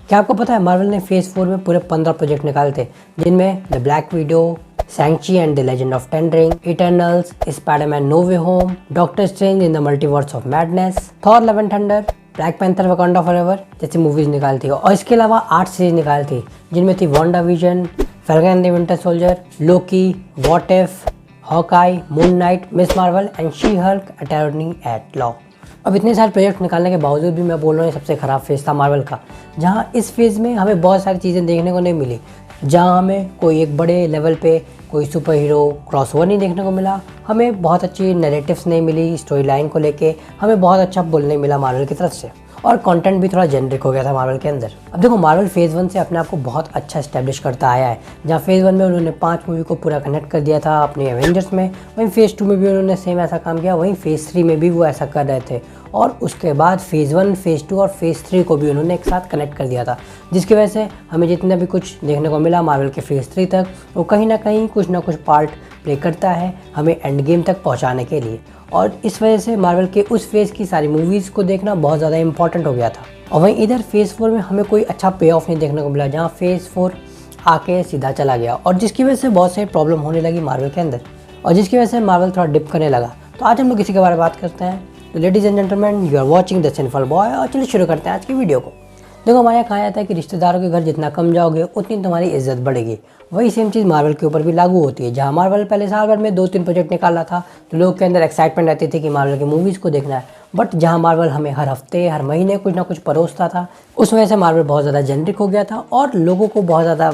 क्या आपको पता है मार्वल ने फेज 4 में पूरे 15 प्रोजेक्ट निकाले थे, जिनमें the Black Widow, Shang-Chi and the Legend of Ten Ring, Eternals, Spiderman No Way Home, Doctor Strange in the Multiverse of Madness, Thor Love and Thunder, Black Panther Wakanda Forever जैसी movies निकाली थी। और इसके अलावा 8 series निकाली थी, जिनमें थी Wanda Vision, Falcon and the Winter Soldier, Loki, What If, Hawkeye, Moon Knight, Ms Marvel and She Hulk Attorney at Law. अब इतने सारे प्रोजेक्ट निकालने के बावजूद भी मैं बोल रहा हूँ सबसे ख़राब फेज़ था मार्वल का, जहाँ इस फेज़ में हमें बहुत सारी चीज़ें देखने को नहीं मिली। जहाँ हमें कोई एक बड़े लेवल पे कोई सुपर हीरो क्रॉसओवर नहीं देखने को मिला, हमें बहुत अच्छी नैरेटिव्स नहीं मिली, स्टोरी लाइन को लेके हमें बहुत अच्छा बोलने नहीं मिला मार्वल की तरफ से, और कंटेंट भी थोड़ा जेनरिक हो गया था मार्वल के अंदर। अब देखो मार्वल फेज़ 1 से अपने आप को बहुत अच्छा इस्टेब्लिश करता आया है। जहाँ फेज़ 1 में उन्होंने 5 मूवी को पूरा कनेक्ट कर दिया था अपने एवेंजर्स में, वहीं फेज़ 2 में भी उन्होंने सेम ऐसा काम किया, वहीं फेज़ 3 में भी वो ऐसा कर रहे थे। और उसके बाद फेज़ 1, फेज़ 2 और फेज़ 3 को भी उन्होंने एक साथ कनेक्ट कर दिया था, जिसकी वजह से हमें जितना भी कुछ देखने को मिला मार्वल के फेज़ 3 तक, वो कहीं ना कुछ पार्ट प्ले करता है हमें एंड गेम तक पहुंचाने के लिए। और इस वजह से मार्वल के उस फेज़ की सारी मूवीज़ को देखना बहुत ज़्यादा इंपॉर्टेंट हो गया था। और वहीं इधर फेज़ 4 में हमें कोई अच्छा पे ऑफ नहीं देखने को मिला, जहाँ फेज़ 4 आके सीधा चला गया, और जिसकी वजह से बहुत सारी प्रॉब्लम होने लगी मार्वल के अंदर, और जिसकी वजह से मार्वल थोड़ा डिप करने लगा। तो आज हम लोग इसी के बारे में बात करते हैं। तो ladies and gentleman, you are watching the cinephile boy, और चलिए शुरू करते हैं आज की वीडियो को। देखो हमारे यहाँ कहा जाता है कि रिश्तेदारों के घर जितना कम जाओगे उतनी तुम्हारी इज्जत बढ़ेगी। वही सेम चीज़ मार्वल के ऊपर भी लागू होती है। जहाँ मार्वल पहले साल भर में 2-3 प्रोजेक्ट निकाला था तो लोग के अंदर एक्साइटमेंट रहती थी कि मार्वल की मूवीज़ को देखना है, बट जहाँ मार्वल हमें हर हफ्ते हर महीने कुछ ना कुछ परोसता था, उस वजह से मार्वल बहुत ज़्यादा जेनरिक हो गया था और लोगों को बहुत ज़्यादा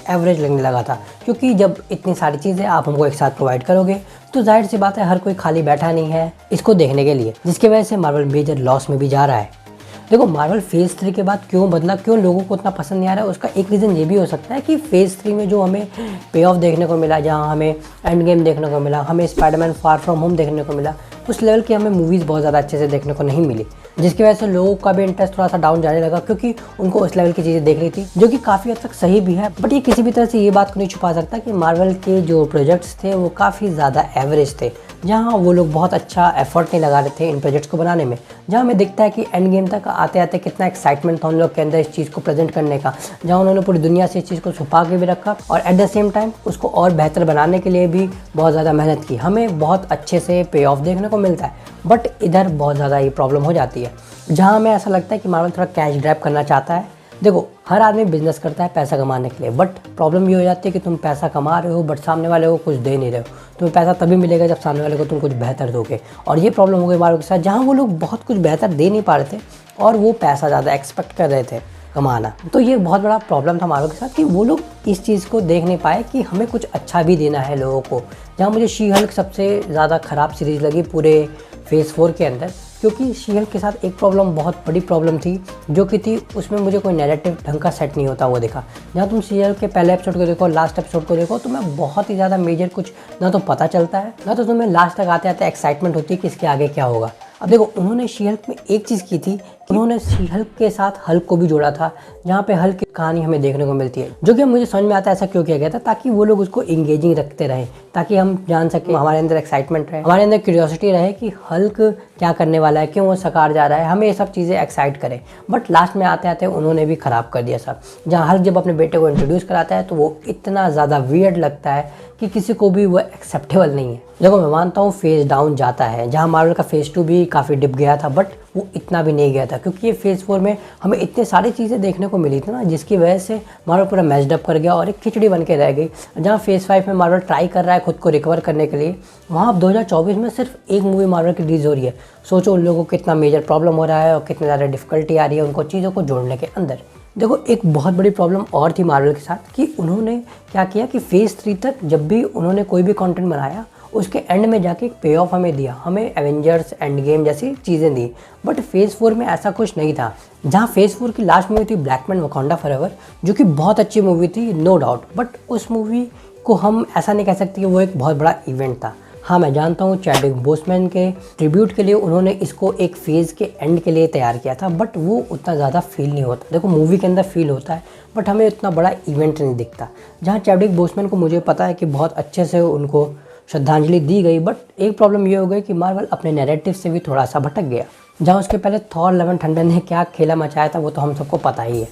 एवरेज लगने लगा था। क्योंकि जब इतनी सारी चीज़ें आप हमको एक साथ प्रोवाइड करोगे तो जाहिर सी बात है हर कोई खाली बैठा नहीं है इसको देखने के लिए, जिसकी वजह से मार्वल मेजर लॉस में भी जा रहा है। देखो मार्वल फेज़ 3 के बाद क्यों बदला, क्यों लोगों को उतना पसंद नहीं आ रहा है, उसका एक रीज़न ये भी हो सकता है कि फेज़ 3 में जो हमें पे ऑफ देखने को मिला, जहाँ हमें एंड गेम देखने को मिला, हमें स्पाइडरमैन फार फ्रॉम होम देखने को मिला, उस लेवल की हमें मूवीज़ बहुत ज़्यादा अच्छे से देखने को नहीं मिली, जिसकी वजह से लोगों का भी इंटरेस्ट थोड़ा सा डाउन जाने लगा, क्योंकि उनको उस लेवल की चीज़ें देख रही थी, जो कि काफ़ी हद तक सही भी है। बट ये किसी भी तरह से ये बात को नहीं छुपा सकता कि मार्वल के जो प्रोजेक्ट्स थे वो काफ़ी ज़्यादा एवरेज थे, जहाँ वो लोग बहुत अच्छा एफर्ट नहीं लगा रहे थे इन प्रोजेक्ट्स को बनाने में। जहाँ हमें दिखता है कि एंड गेम तक आते आते कितना एक्साइटमेंट था उन लोग के अंदर इस चीज़ को प्रेजेंट करने का, जहाँ उन्होंने पूरी दुनिया से इस चीज़ को छुपा के भी रखा और एट द सेम टाइम उसको और बेहतर बनाने के लिए भी बहुत ज़्यादा मेहनत की। हमें बहुत अच्छे से पे ऑफ देखने को मिलता है, बट इधर बहुत ज़्यादा ये प्रॉब्लम हो जाती है, जहाँ हमें ऐसा लगता है कि मार्वल थोड़ा कैश ग्रैब करना चाहता है। देखो हर आदमी बिजनेस करता है पैसा कमाने के लिए, बट प्रॉब्लम ये हो जाती है कि तुम पैसा कमा रहे हो बट सामने वाले को कुछ दे नहीं रहे हो। तुम्हें पैसा तभी मिलेगा जब सामने वाले को तुम कुछ बेहतर दोगे, और ये प्रॉब्लम हो गई मार्वल के साथ, जहाँ वो लोग बहुत कुछ बेहतर दे नहीं पा रहे थे और वो पैसा ज़्यादा एक्सपेक्ट कर रहे थे कमाना। तो ये बहुत बड़ा प्रॉब्लम था मार्वल के साथ कि वो लोग इस चीज़ को देख नहीं पाए कि हमें कुछ अच्छा भी देना है लोगों को। जहाँ मुझे शी हल्क सबसे ज़्यादा ख़राब सीरीज़ लगी पूरे फेज़ 4 के अंदर, क्योंकि शी हल्क के साथ एक प्रॉब्लम, बहुत बड़ी प्रॉब्लम थी, जो कि थी उसमें मुझे कोई नैरेटिव ढंग का सेट नहीं होता वो देखा। जहाँ तुम शी हल्क के पहले एपिसोड को देखो, लास्ट एपिसोड को देखो, तो मैं बहुत ही ज़्यादा मेजर कुछ ना तो पता चलता है, ना तो तुम्हें लास्ट तक आते आते एक्साइटमेंट होती है कि इसके आगे क्या होगा। अब देखो उन्होंने शी हल्क में एक चीज़ की थी, उन्होंने शी हल्क के साथ हल्क को भी जोड़ा था, जहाँ पे हल्क की कहानी हमें देखने को मिलती है, जो कि मुझे समझ में आता है ऐसा क्यों किया गया था, ताकि वो लोग उसको इंगेजिंग रखते रहें, ताकि हम जान सकें, हमारे अंदर एक्साइटमेंट रहे, हमारे अंदर क्यूरियोसिटी रहे कि हल्क क्या करने वाला है, क्यों वो सकार जा रहा है, हमें ये सब चीज़ें एक्साइट करें। बट लास्ट में आते आते उन्होंने भी ख़राब कर दिया सब। जहाँ हल्क जब अपने बेटे को इंट्रोड्यूस कराता है तो वो इतना ज़्यादा वियर्ड लगता है कि किसी को भी वो एक्सेप्टेबल नहीं है। देखो मैं मानता हूँ फेज़ डाउन जाता है, जहाँ मार्वल का फेज़ 2 भी काफ़ी डिप गया था, बट वो इतना भी नहीं गया था, क्योंकि ये फेज़ 4 में हमें इतने सारी चीज़ें देखने को मिली थी ना, जिसकी वजह से मार्वल पूरा मैच्ड अप कर गया और एक खिचड़ी बन के रह गई। जहाँ फेज़ 5 में मार्वल ट्राई कर रहा है खुद को रिकवर करने के लिए, वहाँ अब 2024 में सिर्फ एक मूवी मार्वल की रिलीज़ हो रही है। सोचो उन लोगों को कितना मेजर प्रॉब्लम हो रहा है और कितनी ज़्यादा डिफ़िकल्टी आ रही है उनको चीज़ों को जोड़ने के अंदर। देखो एक बहुत बड़ी प्रॉब्लम और थी मार्वल के साथ कि उन्होंने क्या किया कि फेज़ 3 तक जब भी उन्होंने कोई भी कंटेंट बनाया, उसके एंड में जाके एक पे ऑफ हमें दिया, हमें एवेंजर्स एंड गेम जैसी चीज़ें दी। बट फेज़ 4 में ऐसा कुछ नहीं था। जहाँ फेज़ 4 की लास्ट मूवी थी ब्लैक पैंथर वकांडा फॉरएवर, जो कि बहुत अच्छी मूवी थी नो डाउट, बट उस मूवी को हम ऐसा नहीं कह सकते कि वो एक बहुत बड़ा इवेंट था। हाँ मैं जानता हूँ चैडविक बोसमैन के ट्रिब्यूट के लिए उन्होंने इसको एक फेज़ के एंड के लिए तैयार किया था, बट वो उतना ज़्यादा फील नहीं होता। देखो मूवी के अंदर फील होता है, बट हमें उतना बड़ा इवेंट नहीं दिखता। जहाँ चैडविक बोसमैन को मुझे पता है कि बहुत अच्छे से उनको श्रद्धांजलि दी गई, बट एक प्रॉब्लम ये हो गई कि मार्वल अपने नैरेटिव से भी थोड़ा सा भटक गया। जहाँ उसके पहले थॉर लव एंड थंडर ने क्या खेला मचाया था वो तो हम सबको पता ही है।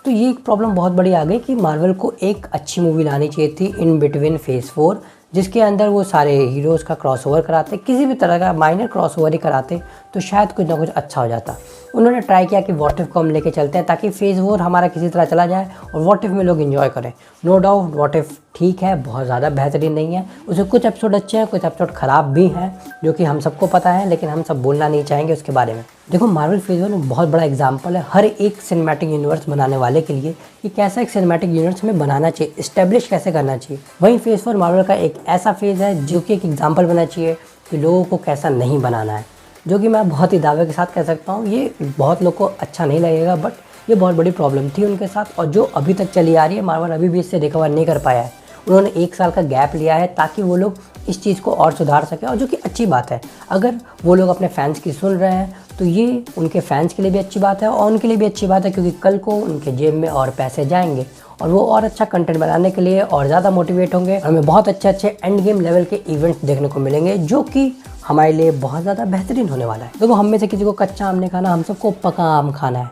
तो ये एक प्रॉब्लम बहुत बड़ी आ गई कि मार्वल को एक अच्छी मूवी लानी चाहिए थी इन बिटवीन फेज़ 4, जिसके अंदर वो सारे हीरोज़ का क्रॉसओवर कराते, किसी भी तरह का माइनर क्रॉसओवर ही कराते तो शायद कुछ ना कुछ अच्छा हो जाता। उन्होंने ट्राई किया कि व्हाट इफ को हम लेके चलते हैं ताकि फेज़ 4 हमारा किसी तरह चला जाए और व्हाट इफ में लोग एंजॉय करें। नो डाउट व्हाट इफ ठीक है, बहुत ज़्यादा बेहतरीन नहीं है, उसमें कुछ एपिसोड अच्छे हैं, कुछ एपिसोड ख़राब भी हैं, जो कि हम सबको पता है, लेकिन हम सब बोलना नहीं चाहेंगे उसके बारे में। देखो मार्वल फेज़ 1 में बहुत बड़ा एग्जाम्पल है हर एक सिनेमैटिक यूनिवर्स बनाने वाले के लिए कि कैसा एक सिनेमैटिक यूनिवर्स हमें बनाना चाहिए, इस्टेब्लिश कैसे करना चाहिए। वहीं फेज़ 4 मार्वल का एक ऐसा फेज़ है जो कि एक एग्जाम्पल बनना चाहिए कि लोगों को कैसा नहीं बनाना है, जो कि मैं बहुत ही दावे के साथ कह सकता हूँ ये बहुत लोग को अच्छा नहीं लगेगा, बट ये बहुत बड़ी प्रॉब्लम थी उनके साथ और जो अभी तक चली आ रही है। मार्वल अभी भी इससे रिकवर नहीं कर पाया है। उन्होंने 1 साल का गैप लिया है ताकि वो लोग इस चीज़ को और सुधार सकें, और जो कि अच्छी बात है। अगर वो लोग अपने फैंस की सुन रहे हैं तो ये उनके फैंस के लिए भी अच्छी बात है और उनके लिए भी अच्छी बात है, क्योंकि कल को उनके जेब में और पैसे जाएंगे और वो और अच्छा कंटेंट बनाने के लिए और ज़्यादा मोटिवेट होंगे। हमें बहुत अच्छे एंड गेम लेवल के इवेंट्स देखने को मिलेंगे जो कि हमारे लिए बहुत ज़्यादा बेहतरीन होने वाला है। देखो हम में से किसी को कच्चा आम नहीं खाना, हम सबको पका आम खाना है।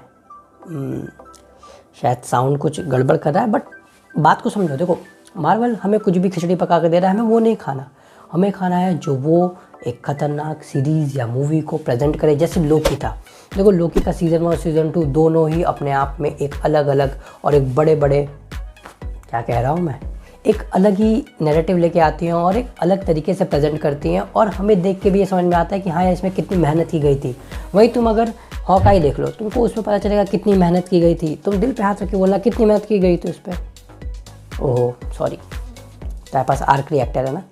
शायद साउंड कुछ गड़बड़ कर रहा है, बट बात को समझो। देखो मार्वल हमें कुछ भी खिचड़ी पका के दे रहा है, हमें वो नहीं खाना। हमें खाना है जो वो एक खतरनाक सीरीज़ या मूवी को प्रेजेंट करे, जैसे लोकी था। देखो लोकी का सीज़न 1 और सीज़न 2 दोनों ही अपने आप में एक अलग अलग और एक बड़े बड़े, क्या कह रहा हूँ मैं, एक अलग ही नैरेटिव लेके आती हैं और एक अलग तरीके से प्रेजेंट करती हैं, और हमें देख के भी ये समझ में आता है कि हाँ इसमें कितनी मेहनत की गई थी। वही तुम अगर हॉकाई देख लो, तुमको उसमें पता चलेगा कितनी मेहनत की गई थी। तुम दिल पे हाथ रख के बोलना कितनी मेहनत की गई थी उस पर। ओहो सॉरी, तेरे पास आर्क रिएक्टर है ना।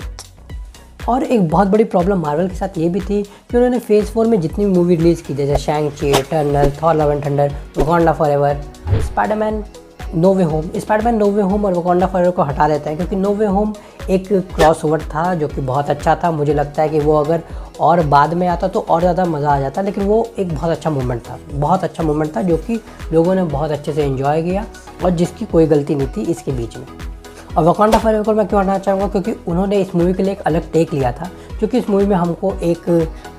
और एक बहुत बड़ी प्रॉब्लम मार्वल के साथ ये भी थी कि उन्होंने फेज़ 4 में जितनी भी मूवी रिलीज़ की, जैसे Shang-Chi, Eternal, Thor Love and Thunder, Wakanda Forever, Spiderman No Way Home और वकांडा फॉरएवर को हटा देते हैं, क्योंकि नो वे होम एक क्रॉसओवर था जो कि बहुत अच्छा था। मुझे लगता है कि वो अगर और बाद में आता तो और ज़्यादा मज़ा आ जाता, लेकिन वो एक बहुत अच्छा मूवमेंट था जो कि लोगों ने बहुत अच्छे से एंजॉय किया और जिसकी कोई गलती नहीं थी इसके बीच में। और वकांडा फॉरएवर को मैं क्यों हटाना चाहूँगा, क्योंकि उन्होंने इस मूवी के लिए एक अलग टेक लिया था, क्योंकि इस मूवी में हमको एक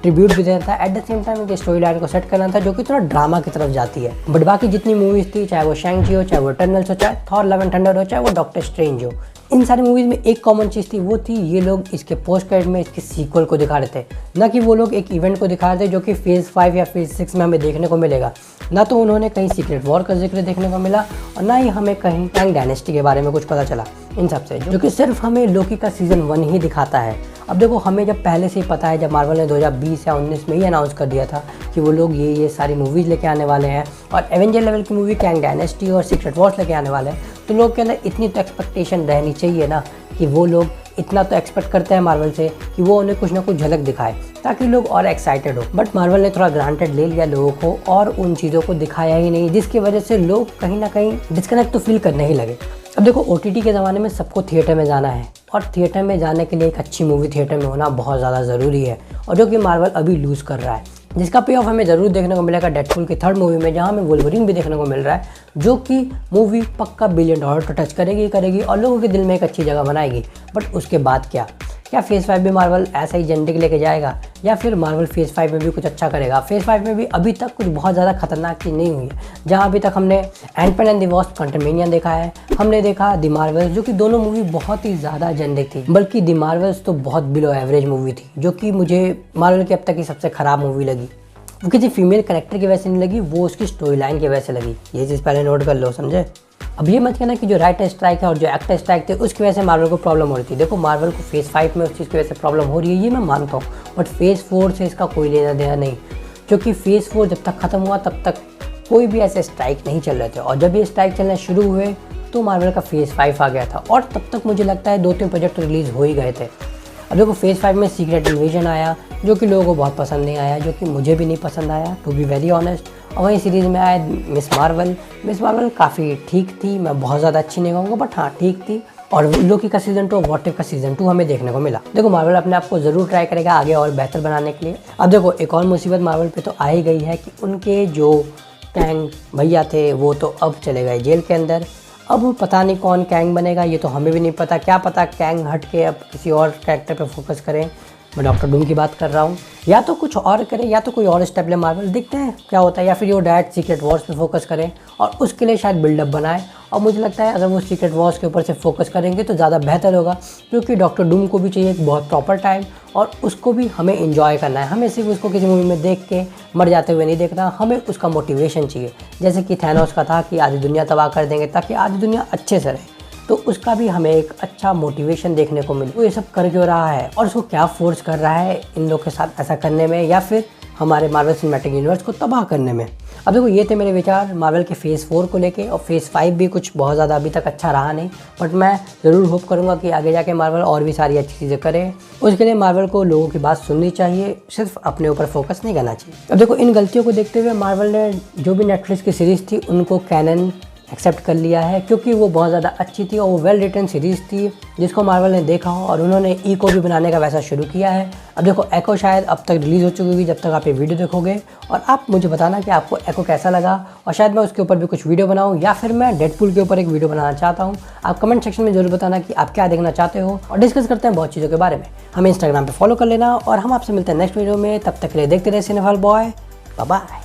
ट्रिब्यूट भी देना था, एट द सेम टाइम एक स्टोरी लाइन को सेट करना था जो कि थोड़ा ड्रामा की तरफ जाती है। बट बाकी जितनी मूवीज़ थी, चाहे वो शैंग-ची हो, चाहे वो इटर्नल्स हो, चाहे थॉर लव एंड थंडर हो, चाहे वो डॉक्टर स्ट्रेंज हो, इन सारी मूवीज़ में एक कॉमन चीज़ थी, वो थी ये लोग इसके पोस्ट क्रेडिट में इसके सीक्वल को दिखा रहे थे, ना कि वो लोग एक इवेंट को दिखा रहे थे जो कि फेज़ 5 या फेज़ 6 में हमें देखने को मिलेगा। ना तो उन्होंने कहीं सीक्रेट वॉर का जिक्र देखने को मिला और ना ही हमें कहीं कैंग डायनेस्टी के बारे में कुछ पता चला इन सब से, जो कि सिर्फ हमें लोकी का सीज़न 1 ही दिखाता है। अब देखो हमें जब पहले से ही पता है, जब मार्वल ने 2020 या 19 में ही अनाउंस कर दिया था कि वो लोग ये सारी मूवीज़ लेके आने वाले हैं और एवेंजर लेवल की मूवी कैंग डायनेस्टी और सीक्रेट वॉर्स लेके आने वाले हैं, तो लोग के अंदर इतनी तो एक्सपेक्टेशन रहनी चाहिए ना कि वो लोग इतना तो एक्सपेक्ट करते हैं मार्वल से कि वो उन्हें कुछ ना कुछ झलक दिखाए ताकि लोग और एक्साइटेड हो। बट मार्वल ने थोड़ा ग्रांटेड ले लिया लोगों को और उन चीज़ों को दिखाया ही नहीं, जिसकी वजह से लोग कहीं ना कहीं डिस्कनेक्ट तो फील करने ही लगे। अब देखो OTT के ज़माने में सबको थिएटर में जाना है और थिएटर में जाने के लिए एक अच्छी मूवी थिएटर में होना बहुत ज़्यादा ज़रूरी है, और जो कि मार्वल अभी लूज़ कर रहा है, जिसका पे ऑफ हमें ज़रूर देखने को मिलेगा डेडपूल की 3rd मूवी में, जहाँ हमें वुल्वरीन भी देखने को मिल रहा है, जो कि मूवी पक्का $1 बिलियन तो टच करेगी और लोगों के दिल में एक अच्छी जगह बनाएगी। बट उसके बाद क्या फेज़ 5 भी मार्वल ऐसा ही जेनेटिक लेके जाएगा, या फिर मार्वल फेज़ 5 में भी कुछ अच्छा करेगा? फेज़ 5 में भी अभी तक कुछ बहुत ज़्यादा खतरनाक चीज़ नहीं हुई है। जहाँ अभी तक हमने एंटमैन एंड द वास्प क्वांटमेनियन देखा है, हमने देखा द मार्वल्स, जो कि दोनों मूवी बहुत ही ज़्यादा जेनेरिक थी, बल्कि द मार्वल्स तो बहुत बिलो एवरेज मूवी थी, जो कि मुझे मार्वल की अब तक की सबसे ख़राब मूवी लगी। वो किसी फीमेल कैरेक्टर की वजह से नहीं लगी, वो उसकी स्टोरी लाइन की वजह से लगी। ये चीज़ पहले नोट कर लो, समझे? अब ये मत कहना कि जो राइटर स्ट्राइक है और जो एक्टर स्ट्राइक थे उसकी वजह से मार्वल को प्रॉब्लम हो रही थी। देखो मार्वल को फेज़ 5 में उस चीज़ की वजह से प्रॉब्लम हो रही है, ये मैं मानता हूँ, बट फेज़ 4 से इसका कोई लेना देना नहीं, क्योंकि फेज़ 4 जब तक ख़त्म हुआ तब तक कोई भी ऐसे स्ट्राइक नहीं चल रहे थे, और जब ये स्ट्राइक चलने शुरू हुए तो मार्वल का फेज़ 5 आ गया था, और तब तक मुझे लगता है 2-3 प्रोजेक्ट तो रिलीज़ हो ही गए थे। अब देखो फेज़ 5 में सीक्रेट इन्वेजन आया, जो कि लोगों को बहुत पसंद नहीं आया, जो कि मुझे भी नहीं पसंद आया टू बी वेरी ऑनेस्ट। और वहीं सीरीज़ में आया मिस मार्वल काफ़ी ठीक थी, मैं बहुत ज़्यादा अच्छी नहीं कहूँगा, बट हाँ ठीक थी। और लोकी का सीज़न 2 और व्हाट इफ का सीज़न 2 हमें देखने को मिला। देखो मार्वल अपने आप को ज़रूर ट्राई करेगा आगे और बेहतर बनाने के लिए। अब देखो एक और मुसीबत मार्वल पे तो आ ही गई है कि उनके जो कैंग भैया थे वो तो अब चले गए जेल के अंदर। अब पता नहीं कौन कैंग बनेगा, ये तो हमें भी नहीं पता। क्या पता कैंग हट के अब किसी और कैरेक्टर पे फोकस करें, मैं डॉक्टर डूम की बात कर रहा हूँ। या तो कुछ और करें या तो कोई और स्टेप ले मार्वल, देखते हैं क्या होता है। या फिर वो डायरेक्ट सीक्रेट वॉर्स पे फोकस करें और उसके लिए शायद बिल्डअप बनाए। और मुझे लगता है अगर वो सीक्रेट वॉर्स के ऊपर से फोकस करेंगे तो ज़्यादा बेहतर होगा, क्योंकि डॉक्टर डूम को भी चाहिए एक बहुत प्रॉपर टाइम और उसको भी हमें एंजॉय करना है। हमें सिर्फ उसको किसी मूवी में देख के मर जाते हुए नहीं देखना, हमें उसका मोटिवेशन चाहिए। जैसे कि थैनोस का था कि आधी दुनिया तबाह कर देंगे ताकि आधी दुनिया अच्छे से रहे, तो उसका भी हमें एक अच्छा मोटिवेशन देखने को मिले। वो ये सब कर क्यों रहा है और उसको क्या फोर्स कर रहा है इन लोग के साथ ऐसा करने में, या फिर हमारे मार्वल सिनेमैटिक यूनिवर्स को तबाह करने में। अब देखो, ये थे मेरे विचार मार्वल के फेज़ 4 को लेके। और फेज़ 5 भी कुछ बहुत ज़्यादा अभी तक अच्छा रहा नहीं, बट मैं ज़रूर होप करूँगा कि आगे जाके मार्वल और भी सारी अच्छी चीज़ें करे। उसके लिए मार्वल को लोगों की बात सुननी चाहिए, सिर्फ अपने ऊपर फोकस नहीं करना चाहिए। अब देखो, इन गलतियों को देखते हुए मार्वल ने जो भी नेटफ्लिक्स की सीरीज़ थी उनको कैनन एक्सेप्ट कर लिया है, क्योंकि वो बहुत ज़्यादा अच्छी थी और वो वेल रिटन सीरीज़ थी जिसको मार्वल ने देखा हो और उन्होंने ई को भी बनाने का वैसा शुरू किया है। अब देखो, एको शायद अब तक रिलीज़ हो चुकी होगी जब तक आप ये वीडियो देखोगे, और आप मुझे बताना कि आपको एको कैसा लगा, और शायद मैं उसके ऊपर भी कुछ वीडियो बनाऊँ या फिर मैं डेडपूल के ऊपर एक वीडियो बनाना चाहता हूँ। आप कमेंट सेक्शन में जरूर बताना कि आप क्या देखना चाहते हो, और डिस्कस करते हैं बहुत चीज़ों के बारे में। हमें इंस्टाग्राम पर फॉलो कर लेना और हम आपसे मिलते हैं नेक्स्ट वीडियो में। तब तक के लिए देखते रहे सिनेफल बॉय। Bye bye.